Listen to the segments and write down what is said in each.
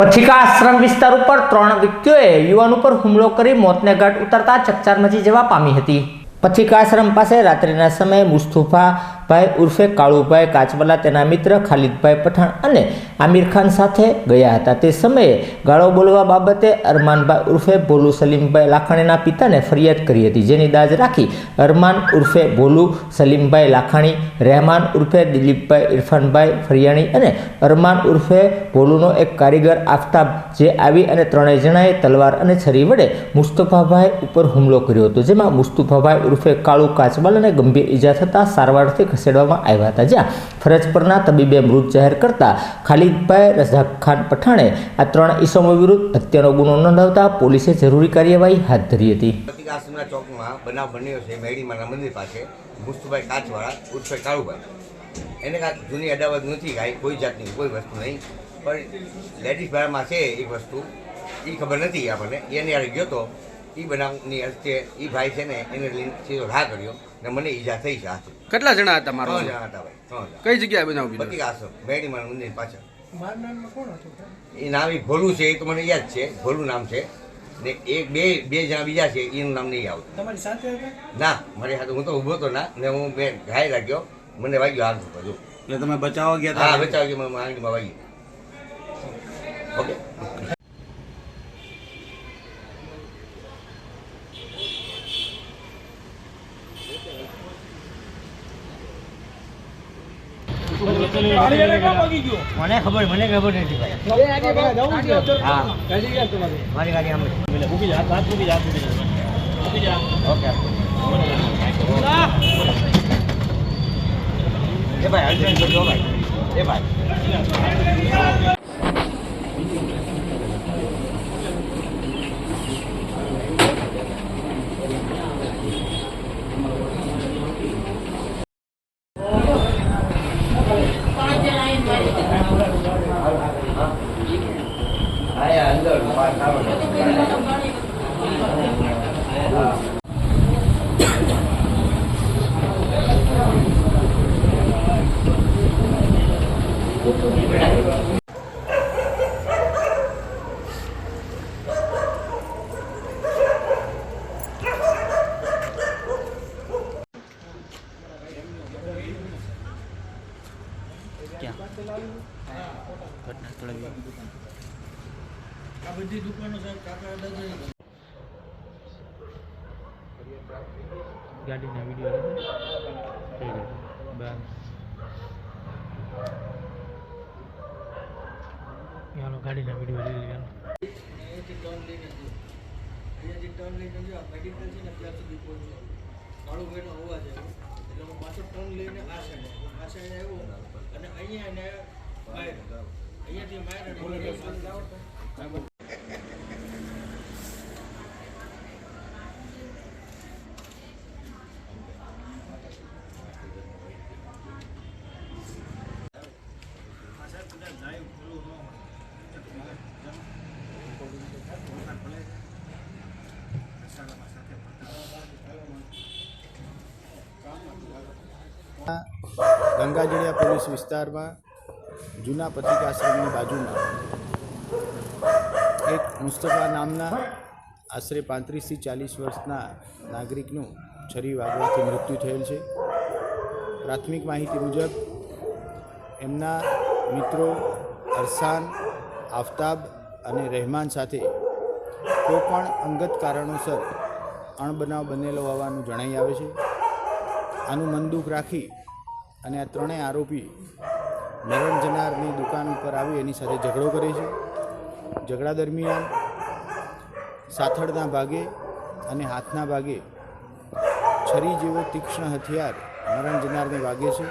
પથિકા આશ્રમ વિસ્તાર ઉપર 3 વ્યક્તિઓએ યુવાન ઉપર હુમલો કરી મોતને ઘાટ ઉતરતા ચકચાર મચી જવા પામી હતી। પથિકા આશ્રમ પાસે રાત્રિના સમયે મુસ્તફાભાઈ ઉર્ફે કાળુભાઈ કાચવાલા તેના મિત્ર ખાલિદભાઈ પઠાણ અને આમિર ખાન સાથે ગયા હતા। તે સમયે ગાળો બોલવા બાબતે અરમાનભાઈ ઉર્ફે ભોલુ સલીમભાઈ લાખાણીના પિતાને ફરિયાદ કરી હતી, જેની દાજ રાખી અરમાન ઉર્ફે ભોલુ સલીમભાઈ લાખાણી, રહેમાન ઉર્ફે દિલીપભાઈ ઇરફાનભાઈ ફરિયાણી અને અરમાન ઉર્ફે ભોલુનો એક કારીગર આફતાબ જે આવી અને ત્રણેય જણાએ તલવાર અને છરી વડે મુસ્તફાભાઈ ઉપર હુમલો કર્યો હતો, જેમાં મુસ્તફાભાઈ ઉર્ફે કાળુ કાચવાલાને ગંભીર ઈજા થતાં સારવારથી ખસેડવામાં આવ્યા હતા, જ્યાં ફરજ પરના તબીબે મૃત જાહેર કરતા ખાલિદભાઈ રઝાકખાન પઠાણે આ 3 ઈસમો વિરુદ્ધ હત્યાનો ગુનો નોંધાવતા પોલીસે જરૂરી કાર્યવાહી હાથ ધરી હતી। પથિકા આશ્રમના ચોકમાં બનાવ બન્યો છે મેડીમાના મંદિર પાસે। મુસ્તફાભાઈ કાચવાળા ઉર્ફે કાળુભાઈ, એને કાંઈ જૂની અદાવત નથી, કાંઈ કોઈ જાતની કોઈ વસ્તુ નહીં, પણ લેડીઝ ભારમાં છે એક વસ્તુ એ ખબર નથી આપણને, એને યાર ગયો તો એ બનાવની અર્થે એ ભાઈ છે ને એને લઈને સીધો ઘા કર્યો ને મને ઈજા થઈ છે હાથે। કેટલા જણા હતા મારો? 3 જણા હતા ભાઈ। 3 કઈ જગ્યાએ બનાવ? પથિકા આશ્રમ મેડીમાના મંદિર પાછળ। એ નામ એ ભોલું છે, એ તો મને યાદ છે, ભોલું નામ છે ને એક બે જણા બીજા છે એનું નામ નહીં આવતું। તમારી સાથે ના, મારી સાથે હું તો ઊભો તો ના ને હું બે ઘાય લાગ્યો, મને વાગ્યો હાથ બધું। એટલે તમે બચાવવા ગયા હતા? હા, બચાવ કે મને આંગળીમાં વાગ્યું। ઓકે, મને ખબર નથી ભાઈ। હા, મારી ગાડી આમ ઓકે। એ ભાઈ અર્જન્ટ કરજો ભાઈ, એ ભાઈ ગાડીના વિડીયો ગાડીના વિડીયો લઈ લેવાનો। ટર્ન લઈને જો મેડિકલ છે ને ત્યાં સુધી પહોંચ્યો, કાળુભાઈનો અવાજ આવ્યો એટલે હું પાછો ટર્ન લઈને આ સાઈડ આવ્યો અને અહીંયા એને માર અહીંયાથી માર અને ગંગાજળિયા પોલીસ વિસ્તારમાં જૂના પથિકા આશ્રમની બાજુમાં એક મુસ્તફા નામના આશરે 35 થી 40 વર્ષના નાગરિકનું છરી વાગવાથી મૃત્યુ થયેલ છે। પ્રાથમિક માહિતી મુજબ એમના મિત્રો અરસાન, આફતાબ અને રહેમાન સાથે કોઈ પણ અંગત કારણોસર અણબનાવ બનેલો હોવાનું જણાઈ આવે છે। આનું મનદુખ રાખી અને આ 3 આરોપી મરણ જનારની દુકાન ઉપર આવી એની સાથે ઝઘડો કરે છે। ઝઘડા દરમિયાન સાથળના ભાગે અને હાથના ભાગે છરી જેવો તીક્ષ્ણ હથિયાર મરણ જનારને વાગે છે।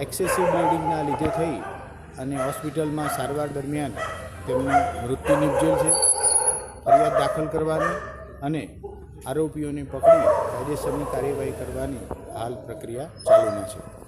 એક્સેસિવ બ્લીડિંગના લીધે થઈ અને હોસ્પિટલમાં સારવાર દરમિયાન તેમનું મૃત્યુ નિપજેલ છે। ફરિયાદ દાખલ કરવાની અને આરોપીઓને પકડી કાયદેસરની કાર્યવાહી કરવાની હાલ પ્રક્રિયા ચાલુમાં છે।